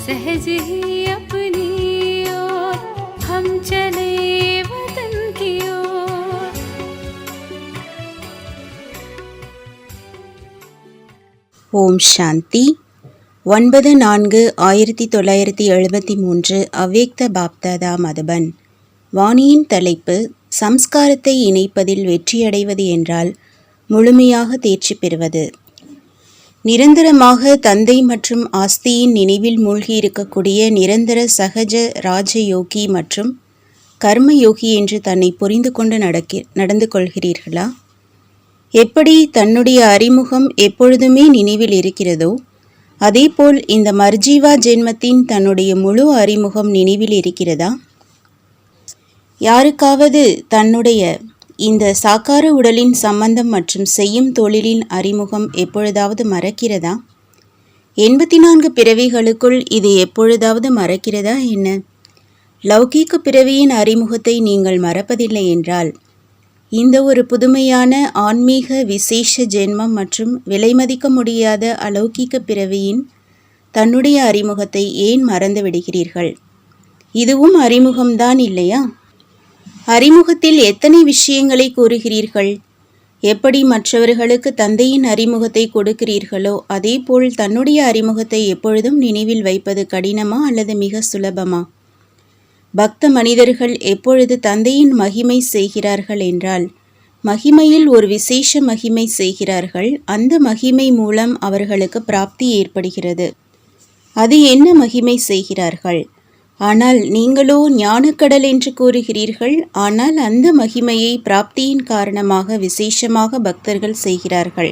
सहज ही अपनी ओर हम चले वतन की ओर। ஓம் சாந்தி. 9/4/1973 அவ்யக்த பாப்தாதா மதுபன். வாணியின் தலைப்பு: சம்ஸ்காரத்தை இணைப்பதில் வெற்றியடைவது என்றால் முழுமையாக தேர்ச்சி பெறுவது. நிரந்தரமாக தந்தை மற்றும் ஆஸ்தியின் நினைவில் மூழ்கியிருக்கக்கூடிய நிரந்தர சகஜ ராஜயோகி மற்றும் கர்மயோகி என்று தன்னை புரிந்து கொண்டு நடந்து கொள்கிறீர்களா? எப்படி தன்னுடைய அறிமுகம் எப்பொழுதுமே நினைவில் இருக்கிறதோ அதேபோல் இந்த மர்ஜீவா ஜென்மத்தின் தன்னுடைய முழு அறிமுகம் நினைவில் இருக்கிறதா? யாருக்காவது தன்னுடைய இந்த சாக்கார உடலின் சம்பந்தம் மற்றும் செய்யும் தொழிலின் அறிமுகம் எப்பொழுதாவது மறக்கிறதா? 84 பிறவிகளுக்குள் இது எப்பொழுதாவது மறக்கிறதா என்ன? லௌகீக பிறவியின் அறிமுகத்தை நீங்கள் மறப்பதில்லை என்றால் இந்த ஒரு புதுமையான ஆன்மீக விசேஷ ஜென்மம் மற்றும் விலைமதிக்க முடியாத அலௌகீக பிறவியின் தன்னுடைய அறிமுகத்தை ஏன் மறந்து விடுகிறீர்கள்? இதுவும் அறிமுகம்தான் இல்லையா? அறிமுகத்தில் எத்தனை விஷயங்களை கூறுகிறீர்கள்? எப்படி மற்றவர்களுக்கு தந்தையின் அறிமுகத்தை கொடுக்கிறீர்களோ அதேபோல் தன்னுடைய அறிமுகத்தை எப்பொழுதும் நினைவில் வைப்பது கடினமா அல்லது மிக சுலபமா? பக்த மனிதர்கள் எப்பொழுது தந்தையின் மகிமை செய்கிறார்கள் என்றால் மகிமையில் ஒரு விசேஷ மகிமை செய்கிறார்கள். அந்த மகிமை மூலம் அவர்களுக்கு பிராப்தி ஏற்படுகிறது. அது என்ன மகிமை செய்கிறார்கள்? ஆனால் நீங்களோ ஞானக்கடல் என்று கூறுகிறீர்கள். ஆனால் அந்த மகிமையை பிராப்தியின் காரணமாக விசேஷமாக பக்தர்கள் செய்கிறார்கள்.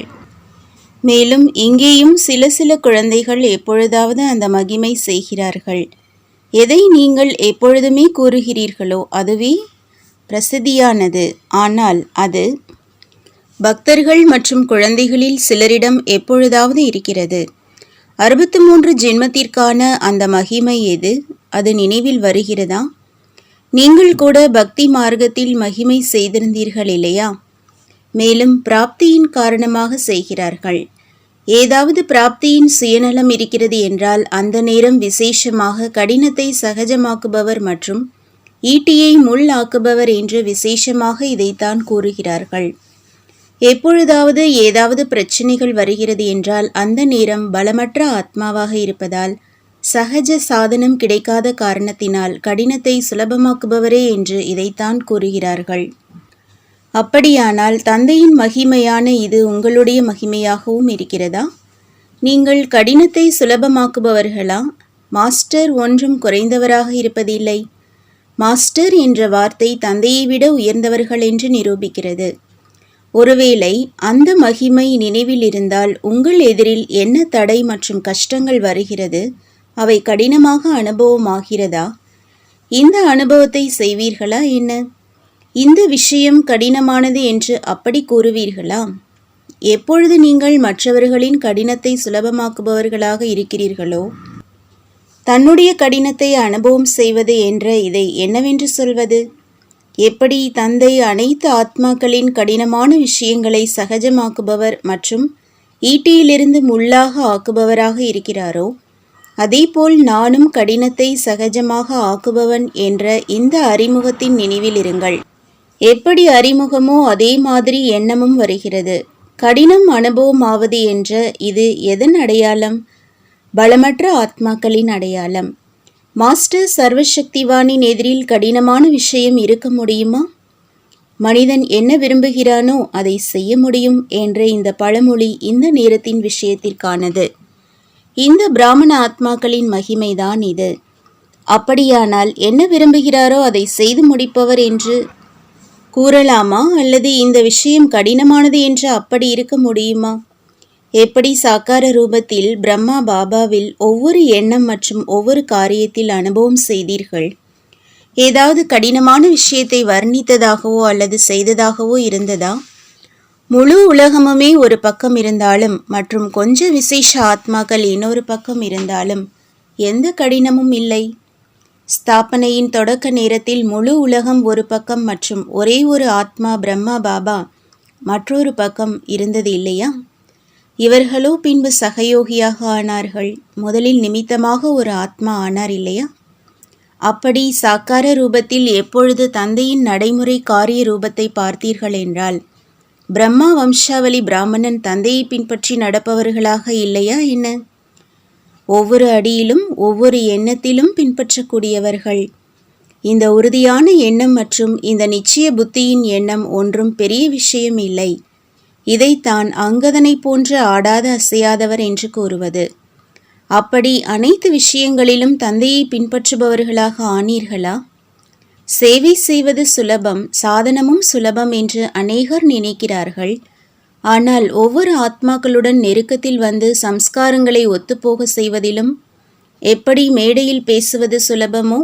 மேலும் இங்கேயும் சில குழந்தைகள் எப்பொழுதாவது அந்த மகிமை செய்கிறார்கள். எதை நீங்கள் எப்பொழுதுமே கூறுகிறீர்களோ அதுவே பிரசித்தியானது. ஆனால் அது பக்தர்கள் மற்றும் குழந்தைகளில் சிலரிடம் எப்பொழுதாவது இருக்கிறது. 63 ஜென்மத்திற்கான அந்த மகிமை எது? அது நினைவில் வருகிறதா? நீங்கள் கூட பக்தி மார்க்கத்தில் மகிமை செய்திருந்தீர்கள் இல்லையா? மேலும் பிராப்தியின் காரணமாக செய்கிறார்கள். ஏதாவது பிராப்தியின் சுயநலம் இருக்கிறது என்றால் அந்த நேரம் விசேஷமாக கடினத்தை சகஜமாக்குபவர் மற்றும் ஈட்டியை முள் ஆக்குபவர் என்று விசேஷமாக இதைத்தான் கூறுகிறார்கள். எப்பொழுதாவது ஏதாவது பிரச்சனைகள் வருகிறது என்றால் அந்த நேரம் பலமற்ற ஆத்மாவாக இருப்பதால் சகஜ சாதனம் கிடைக்காத காரணத்தினால் கடினத்தை சுலபமாக்குபவரே என்று இதைத்தான் கூறுகிறார்கள். அப்படியானால் தந்தையின் மகிமையான இது உங்களுடைய மகிமையாகவும் இருக்கிறதா? நீங்கள் கடினத்தை சுலபமாக்குபவர்களா? மாஸ்டர் ஒன்றும் குறைந்தவராக இருப்பதில்லை. மாஸ்டர் என்ற வார்த்தை தந்தையை விட உயர்ந்தவர்கள் என்று நிரூபிக்கிறது. ஒருவேளை அந்த மகிமை நினைவில் இருந்தால் உங்கள் எதிரில் என்ன தடை மற்றும் கஷ்டங்கள் வருகிறது, அவை கடினமாக அனுபவமாகிறதா? இந்த அனுபவத்தை செய்வீர்களா என்ன? இந்த விஷயம் கடினமானது என்று அப்படி கூறுவீர்களா? எப்பொழுது நீங்கள் மற்றவர்களின் கடினத்தை சுலபமாக்குபவர்களாக இருக்கிறீர்களோ தன்னுடைய கடினத்தை அனுபவம் செய்வது என்ற இதை என்னவென்று சொல்வது? எப்படி தந்தை அனைத்து ஆத்மாக்களின் கடினமான விஷயங்களை சகஜமாக்குபவர் மற்றும் ஈட்டியிலிருந்து முள்ளாக ஆக்குபவராக இருக்கிறாரோ அதேபோல் நானும் கடினத்தை சகஜமாக ஆக்குபவன் என்ற இந்த அறிமுகத்தின் நினைவில் இருங்கள். எப்படி அறிமுகமோ அதே மாதிரி எண்ணமும் வருகிறது. கடினம் அனுபவம் ஆவது என்ற இது எதன் அடையாளம்? பலமற்ற ஆத்மாக்களின் அடையாளம். மாஸ்டர் சர்வசக்திவானின் எதிரில் கடினமான விஷயம் இருக்க முடியுமா? மனிதன் என்ன விரும்புகிறானோ அதை செய்ய முடியும் என்ற இந்த பழமொழி இந்த நேரத்தின் விஷயத்திற்கானது. இந்த பிராமண ஆத்மாக்களின் மகிமைதான் இது. அப்படியானால் என்ன விரும்புகிறாரோ அதை செய்து முடிப்பவர் என்று கூறலாமா? அல்லது இந்த விஷயம் கடினமானது என்று அப்படி இருக்க முடியுமா? எப்படி சாக்கார ரூபத்தில் பிரம்மா பாபாவில் ஒவ்வொரு எண்ணம் மற்றும் ஒவ்வொரு காரியத்தில் அனுபவம் செய்தீர்கள்? ஏதாவது கடினமான விஷயத்தை வர்ணித்ததாகவோ அல்லது செய்ததாகவோ இருந்ததா? முழு உலகமுமே ஒரு பக்கம் இருந்தாலும் மற்றும் கொஞ்சம் விசேஷ ஆத்மாக்கள் இன்னொரு பக்கம் இருந்தாலும் எந்த கடினமும் இல்லை. ஸ்தாபனையின் தொடக்க நேரத்தில் முழு உலகம் ஒரு பக்கம் மற்றும் ஒரே ஒரு ஆத்மா பிரம்மா பாபா மற்றொரு பக்கம் இருந்தது இல்லையா? இவர்களோ பின்பு சகயோகியாக ஆனார்கள். முதலில் நிமித்தமாக ஒரு ஆத்மா ஆனார் இல்லையா? அப்படி சாக்கார ரூபத்தில் எப்பொழுது தந்தையின் நடைமுறை காரிய ரூபத்தை பார்த்தீர்கள் என்றால், பிரம்மா வம்சாவளி பிராமணன் தந்தையை பின்பற்றி நடப்பவர்களாக இல்லையா என்ன? ஒவ்வொரு அடியிலும் ஒவ்வொரு எண்ணத்திலும் பின்பற்றக்கூடியவர்கள். இந்த உறுதியான எண்ணம் மற்றும் இந்த நிச்சய புத்தியின் எண்ணம் ஒன்றும் பெரிய விஷயம் இல்லை. இதைத்தான் அங்கதனை போன்று ஆடாத அசையாதவர் என்று கூறுவது. அப்படி அனைத்து விஷயங்களிலும் தந்தையை பின்பற்றுபவர்களாக ஆனீர்களா? சேவை செய்வது சுலபம், சாதனமும் சுலபம் என்று அநேகர் நினைக்கிறார்கள். ஆனால் ஒவ்வொரு ஆத்மாக்களுடன் நெருக்கத்தில் வந்து சம்ஸ்காரங்களை ஒத்துப்போக செய்வதிலும் எப்படி மேடையில் பேசுவது சுலபமோ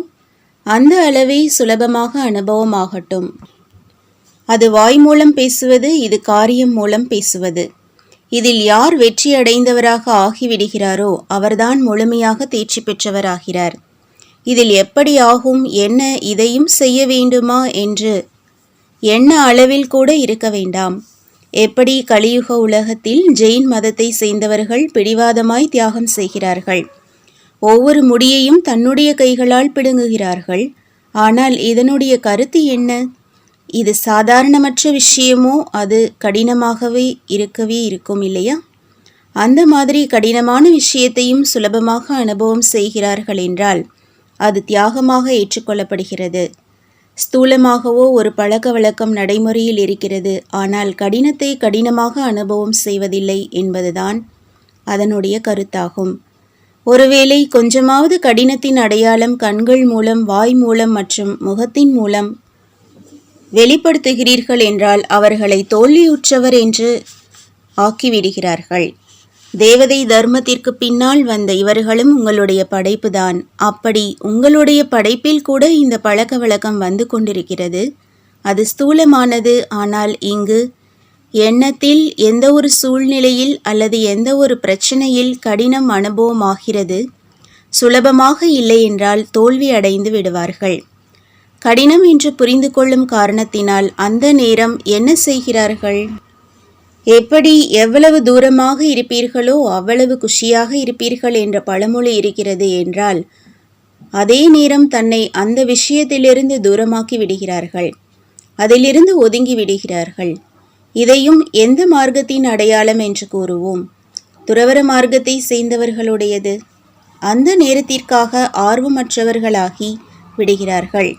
அந்த அளவே சுலபமாக அனுபவமாகட்டும். அது வாய் மூலம் பேசுவது, இது காரியம் மூலம் பேசுவது. இதில் யார் வெற்றி அடைந்தவராக ஆகிவிடுகிறாரோ அவர்தான் முழுமையாக தேர்ச்சி பெற்றவராகிறார். இதில் எப்படி ஆகும், என்ன இதையும் செய்ய வேண்டுமா என்று எண்ண அளவில் கூட இருக்க வேண்டாம். எப்படி கலியுக உலகத்தில் ஜெயின் மதத்தை சேர்ந்தவர்கள் பிடிவாதமாய் தியாகம் செய்கிறார்கள். ஒவ்வொரு முடியையும் தன்னுடைய கைகளால் பிடுங்குகிறார்கள். ஆனால் இதனுடைய கருத்து என்ன? இது சாதாரணமற்ற விஷயமோ அது கடினமாகவே இருக்கவே இருக்கும் இல்லையா? அந்த மாதிரி கடினமான விஷயத்தையும் சுலபமாக அனுபவம் செய்கிறார்கள் என்றால் அது தியாகமாக ஏற்றுக்கொள்ளப்படுகிறது. ஸ்தூலமாகவோ ஒரு பழக்க வழக்கம் நடைமுறையில் இருக்கிறது, ஆனால் கடினத்தை கடினமாக அனுபவம் செய்வதில்லை என்பதுதான் அதனுடைய கருத்தாகும். ஒருவேளை கொஞ்சமாவது கடினத்தின் அடையாளம் கண்கள் மூலம், வாய் மூலம் மற்றும் முகத்தின் மூலம் வெளிப்படுத்துகிறீர்கள் என்றால் அவர்களை தோல்வியுற்றவர் என்று ஆக்கிவிடுகிறார்கள். தேவதை தர்மத்திற்கு பின்னால் வந்த இவர்களும் உங்களுடைய படைப்புதான். அப்படி உங்களுடைய படைப்பில் கூட இந்த பழக்க வழக்கம் வந்து கொண்டிருக்கிறது. அது ஸ்தூலமானது. ஆனால் இங்கு எண்ணத்தில் எந்த ஒரு சூழ்நிலையில் அல்லது எந்த ஒரு பிரச்சனையில் கடினம் அனுபவமாகிறது. சுலபமாக இல்லை என்றால் தோல்வி அடைந்து விடுவார்கள். கடினம் என்று புரிந்து கொள்ளும் காரணத்தினால் அந்த நேரம் என்ன செய்கிறார்கள்? எப்படி எவ்வளவு தூரமாக இருப்பீர்களோ அவ்வளவு குஷியாக இருப்பீர்கள் என்ற பழமொழி இருக்கிறது என்றால் அதே நேரம் தன்னை அந்த விஷயத்திலிருந்து தூரமாக்கி விடுகிறார்கள். அதிலிருந்து ஒதுங்கி விடுகிறார்கள். இதையும் எந்த மார்க்கத்தின் அடையாளம் என்று கூறுவோம்? துறவற மார்க்கத்தை சேர்ந்தவர்களுடையது. அந்த நேரத்திற்காக ஆர்வமற்றவர்களாகி விடுகிறார்கள்.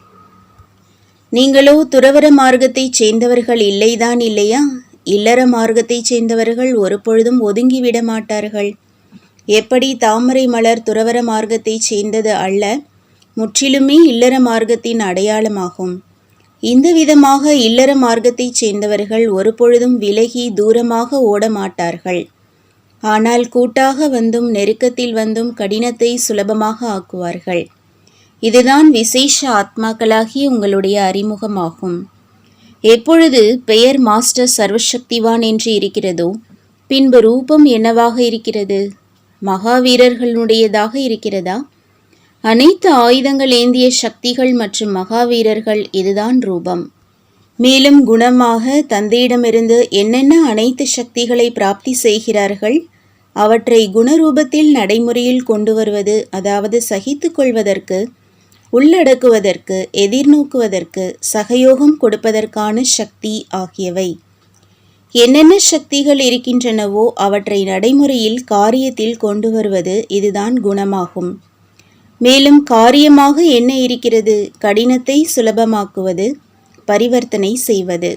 நீங்களோ துறவற மார்க்கத்தை சேர்ந்தவர்கள் இல்லைதான் இல்லையா? இல்லற மார்க்கத்தை சேர்ந்தவர்கள் ஒரு பொழுதும் ஒதுங்கிவிட மாட்டார்கள். எப்படி தாமரை மலர் துறவற மார்க்கத்தை சேர்ந்தது அல்ல, முற்றிலுமே இல்லற மார்க்கத்தின் அடையாளமாகும். இந்த விதமாக இல்லற மார்க்கத்தை சேர்ந்தவர்கள் ஒரு பொழுதும் விலகி தூரமாக ஓட மாட்டார்கள். ஆனால் கூட்டாக வந்தும் நெருக்கத்தில் வந்தும் கடினத்தை சுலபமாக ஆக்குவார்கள். இதுதான் விசேஷ ஆத்மாக்களாகிய உங்களுடைய அறிமுகமாகும். எப்பொழுது பெயர் மாஸ்டர் சர்வசக்திவான் என்று இருக்கிறதோ பின்பு ரூபம் என்னவாக இருக்கிறது? மகாவீரர்களுடையதாக இருக்கிறதா? அனைத்து ஆயுதங்கள் ஏந்திய சக்திகள் மற்றும் மகாவீரர்கள் இதுதான் ரூபம். மேலும் குணமாக தந்தையிடமிருந்து என்னென்ன அனைத்து சக்திகளை பிராப்தி செய்கிறார்கள் அவற்றை குணரூபத்தில் நடைமுறையில் கொண்டு வருவது, அதாவது சகித்து கொள்வதற்கு, உள்ளடக்குவதற்கு, எதிர்நோக்குவதற்கு, சகயோகம் கொடுப்பதற்கான சக்தி ஆகியவை. என்னென்ன சக்திகள் இருக்கின்றனவோ அவற்றை நடைமுறையில் காரியத்தில் கொண்டு வருவது இதுதான் குணமாகும். மேலும் காரியமாக என்ன இருக்கிறது? கடினத்தை சுலபமாக்குவது, பரிவர்த்தனை செய்வது.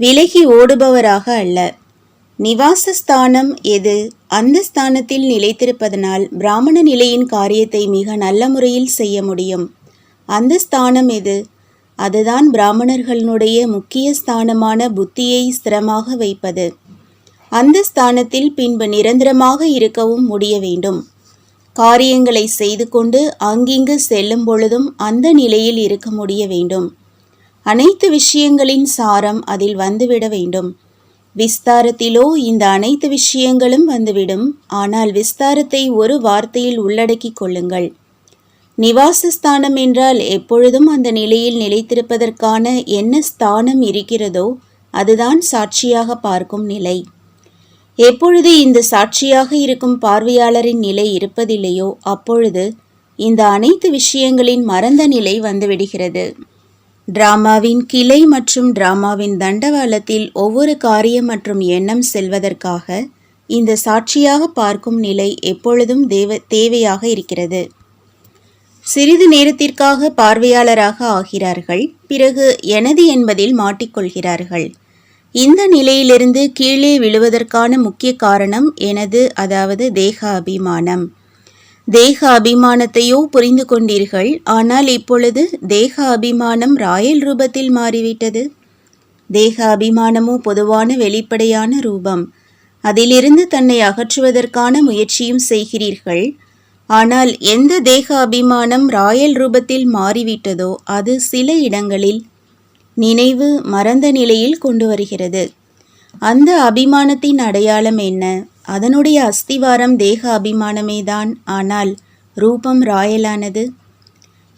விலகி ஓடுபவராக அல்ல. நிவாசஸ்தானம் எது? அந்த ஸ்தானத்தில் நிலைத்திருப்பதனால் பிராமண நிலையின் காரியத்தை மிக நல்ல முறையில் செய்ய முடியும். அந்த ஸ்தானம் எது? அதுதான் பிராமணர்களுடைய முக்கிய ஸ்தானமான புத்தியை ஸ்திரமாக வைப்பது. அந்த ஸ்தானத்தில் பின்பு நிரந்தரமாக இருக்கவும் முடிய வேண்டும். காரியங்களை செய்து கொண்டு அங்கிங்கு செல்லும் பொழுதும் அந்த நிலையில் இருக்க முடிய வேண்டும். அனைத்து விஷயங்களின் சாரம் அதில் வந்துவிட வேண்டும். விஸ்தாரத்திலோ இந்த அனைத்து விஷயங்களும் வந்துவிடும். ஆனால் விஸ்தாரத்தை ஒரு வார்த்தையில் உள்ளடக்கிக் கொள்ளுங்கள். நிவாசஸ்தானம் என்றால் எப்பொழுதும் அந்த நிலையில் நிலைத்திருப்பதற்கான என்ன ஸ்தானம் இருக்கிறதோ அதுதான் சாட்சியாக பார்க்கும் நிலை. எப்பொழுது இந்த சாட்சியாக இருக்கும் பார்வையாளரின் நிலை இருப்பதில்லையோ அப்பொழுது இந்த அனைத்து விஷயங்களின் மறந்த நிலை வந்துவிடுகிறது. டிராமாவின் கிளை மற்றும் டிராமாவின் தண்டவாளத்தில் ஒவ்வொரு காரியம் மற்றும் எண்ணம் செல்வதற்காக இந்த சாட்சியாக பார்க்கும் நிலை எப்பொழுதும் தேவையாக இருக்கிறது. சிறிது நேரத்திற்காக பார்வையாளராக ஆகிறார்கள். பிறகு எனது என்பதில் மாட்டிக்கொள்கிறார்கள். இந்த நிலையிலிருந்து கீழே விழுவதற்கான முக்கிய காரணம் எனது, அதாவது தேக அபிமானம். தேக அபிமானத்தையோ புரிந்து கொண்டீர்கள். ஆனால் இப்பொழுது தேக அபிமானம் ராயல் ரூபத்தில் மாறிவிட்டது. தேக அபிமானமோ பொதுவான வெளிப்படையான ரூபம். அதிலிருந்து தன்னை அகற்றுவதற்கான முயற்சியும் செய்கிறீர்கள். ஆனால் எந்த தேக அபிமானம் ராயல் ரூபத்தில் மாறிவிட்டதோ அது சில இடங்களில் நினைவு மறந்த நிலையில் கொண்டு வருகிறது. அந்த அபிமானத்தின் அடையாளம் என்ன? அதனுடைய அஸ்திவாரம் தேக அபிமானமேதான். ஆனால் ரூபம் ராயலானது.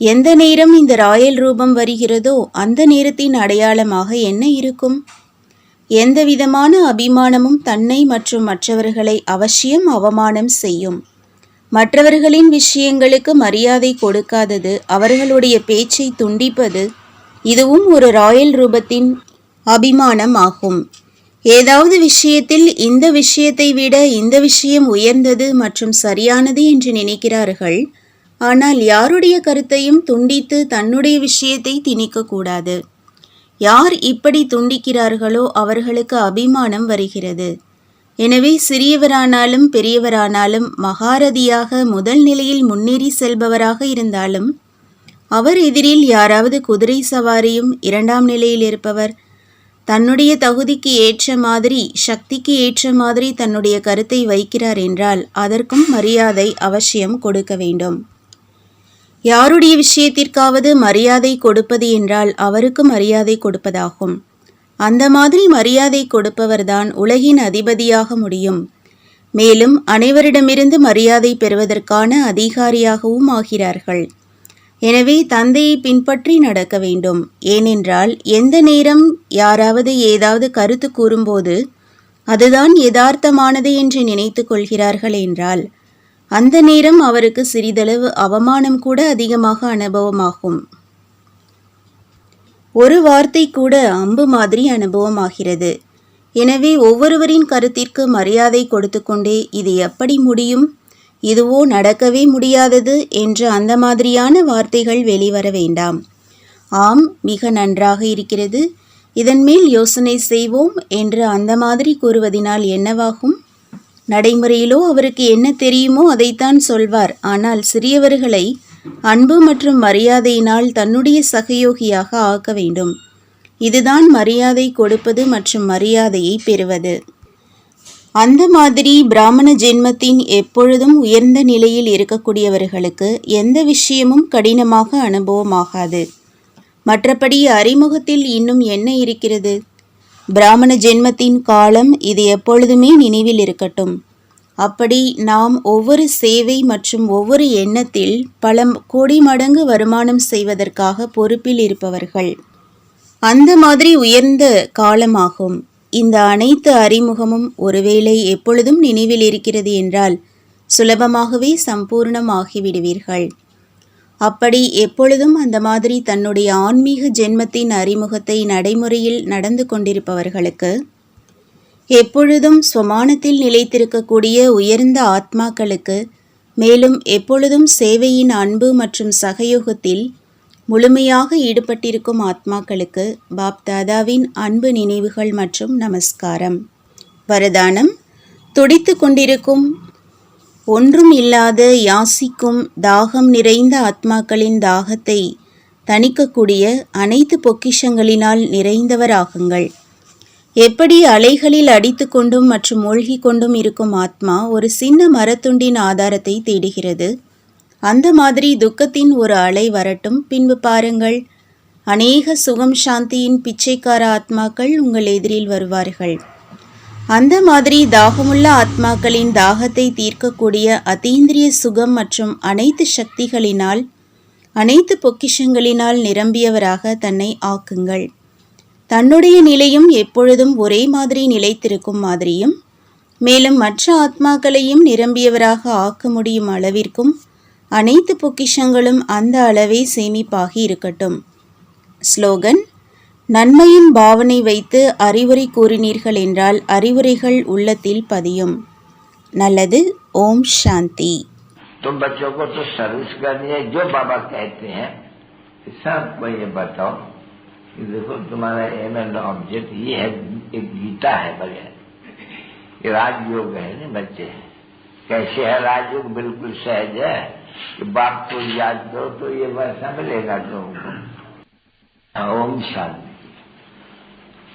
எந்த நேரம் இந்த ராயல் ரூபம் வருகிறதோ அந்த நேரத்தின் அடையாளமாக என்ன இருக்கும்? எந்த விதமான அபிமானமும் தன்னை மற்றும் மற்றவர்களை அவசியம் அவமானம் செய்யும். மற்றவர்களின் விஷயங்களுக்கு மரியாதை கொடுக்காதது, அவர்களுடைய பேச்சை துண்டிப்பது, இதுவும் ஒரு ராயல் ரூபத்தின் அபிமானம் ஆகும். ஏதாவது விஷயத்தில் இந்த விஷயத்தை விட இந்த விஷயம் உயர்ந்தது மற்றும் சரியானது என்று நினைக்கிறார்கள். ஆனால் யாருடைய கருத்தையும் துண்டித்து தன்னுடைய விஷயத்தை திணிக்கக்கூடாது. யார் இப்படி துண்டிக்கிறார்களோ அவர்களுக்கு அபிமானம் வருகிறது. எனவே சிறியவரானாலும் பெரியவரானாலும் மகாரதியாக முதல் நிலையில் முன்னேறி செல்பவராக இருந்தாலும் அவர் எதிரில் யாராவது குதிரை சவாரியும் இரண்டாம் நிலையில் இருப்பவர் தன்னுடைய தகுதிக்கு ஏற்ற மாதிரி, சக்திக்கு ஏற்ற மாதிரி தன்னுடைய கருத்தை வைக்கிறார் என்றால் அதற்கும் மரியாதை அவசியம் கொடுக்க வேண்டும். யாருடைய விஷயத்திற்காவது மரியாதை கொடுப்பது என்றால் அவருக்கு மரியாதை கொடுப்பதாகும். அந்த மாதிரி மரியாதை கொடுப்பவர்தான் உலகின் அதிபதியாக முடியும். மேலும் அனைவரிடமிருந்து மரியாதை பெறுவதற்கான அதிகாரியாகவும் ஆகிறார்கள். எனவே தந்தையை பின்பற்றி நடக்க வேண்டும். ஏனென்றால் எந்த நேரம் யாராவது ஏதாவது கருத்து கூறும்போது அதுதான் யதார்த்தமானது என்று நினைத்து கொள்கிறார்கள் என்றால் அந்த நேரம் அவருக்கு சிறிதளவு அவமானம் கூட அதிகமாக அனுபவமாகும். ஒரு வார்த்தை கூட அம்பு மாதிரி அனுபவமாகிறது. எனவே ஒவ்வொருவரின் கருத்திற்கு மரியாதை கொடுத்து கொண்டே இது எப்படி முடியும், இதுவோ நடக்கவே முடியாதது என்று அந்த மாதிரியான வார்த்தைகள் வெளிவர வேண்டாம். ஆம், மிக நன்றாக இருக்கிறது, இதன் மேல் யோசனை செய்வோம் என்று அந்த மாதிரி கூறுவதினால் என்னவாகும்? நடைமுறையிலோ அவருக்கு என்ன தெரியுமோ அதைத்தான் சொல்வார். ஆனால் சிறியவர்களை அன்பு மற்றும் மரியாதையினால் தன்னுடைய சகயோகியாக ஆக்க வேண்டும். இதுதான் மரியாதை கொடுப்பது மற்றும் மரியாதையை பெறுவது. அந்த மாதிரி பிராமண ஜென்மத்தின் எப்பொழுதும் உயர்ந்த நிலையில் இருக்கக்கூடியவர்களுக்கு எந்த விஷயமும் கடினமாக அனுபவமாகாது. மற்றபடி அறிமுகத்தில் இன்னும் என்ன இருக்கிறது? பிராமண ஜென்மத்தின் காலம் இது எப்பொழுதுமே நினைவில் இருக்கட்டும். அப்படி நாம் ஒவ்வொரு சேவை மற்றும் ஒவ்வொரு எண்ணத்தில் பல கோடி மடங்கு வருமானம் செய்வதற்காக பொறுப்பில் இருப்பவர்கள். அந்த மாதிரி உயர்ந்த காலமாகும். இந்த அனைத்து அறிமுகமும் ஒருவேளை எப்பொழுதும் நினைவில் இருக்கிறது என்றால் சுலபமாகவே சம்பூர்ணமாகிவிடுவீர்கள். அப்படி எப்பொழுதும் அந்த மாதிரி தன்னுடைய ஆன்மீக ஜென்மத்தின் அறிமுகத்தை நடைமுறையில் நடந்து கொண்டிருப்பவர்களுக்கு, எப்பொழுதும் ஸ்வமானத்தில் நிலைத்திருக்கக்கூடிய உயர்ந்த ஆத்மாக்களுக்கு, மேலும் எப்பொழுதும் சேவையின் அன்பு மற்றும் சகயோகத்தில் முழுமையாக ஈடுபட்டிருக்கும் ஆத்மாக்களுக்கு பாப் தாதாவின் அன்பு நினைவுகள் மற்றும் நமஸ்காரம். வரதானம்: துடித்து கொண்டிருக்கும், ஒன்றும் இல்லாத, யாசிக்கும், தாகம் நிறைந்த ஆத்மாக்களின் தாகத்தை தணிக்கக்கூடிய அனைத்து பொக்கிஷங்களினால் நிறைந்தவராகுங்கள். எப்படி அலைகளில் அடித்து கொண்டும் மற்றும் மூழ்கி கொண்டும் இருக்கும் ஆத்மா ஒரு சின்ன மரத்துண்டின் ஆதாரத்தை தேடுகிறது, அந்த மாதிரி துக்கத்தின் ஒரு அலை வரட்டும், பின்பு பாருங்கள், அநேக சுகம் சாந்தியின் பிச்சைக்கார ஆத்மாக்கள் உங்கள் எதிரில் வருவார்கள். அந்த மாதிரி தாகமுள்ள ஆத்மாக்களின் தாகத்தை தீர்க்கக்கூடிய அதீந்திரிய சுகம் மற்றும் அனைத்து சக்திகளினால், அனைத்து பொக்கிஷங்களினால் நிரம்பியவராக தன்னை ஆக்குங்கள். தன்னுடைய நிலையும் எப்பொழுதும் ஒரே மாதிரி நிலைத்திருக்கும் மாதிரியும், மேலும் மற்ற ஆத்மாக்களையும் நிரம்பியவராக ஆக்க முடியும் அளவிற்கும் அனைத்து பொக்கிஷங்களும் அந்த அளவே சேமிப்பாகி இருக்கட்டும். ஸ்லோகன்: நன்மையின் பாவனை வைத்து அறிவுரை கூறினீர்கள் என்றால் அறிவுரைகள் உள்ளத்தில் பதியும். நல்லது. ஓம் சாந்தி. तुम बच्चों को तो सर्विस करनी है, जो बाबा कहते हैं सबको ये बताओ कि देखो तुम्हारा एम एंड ऑब्जेक्ट ये है, एक गीता है बढ़िया, ये राजयोग है ना बच्चे। कैसे है राजयोग? बिल्कुल सहज है कि बाप को याद करो तो ये वैसा मिलेगा तुमको। ओम शांति।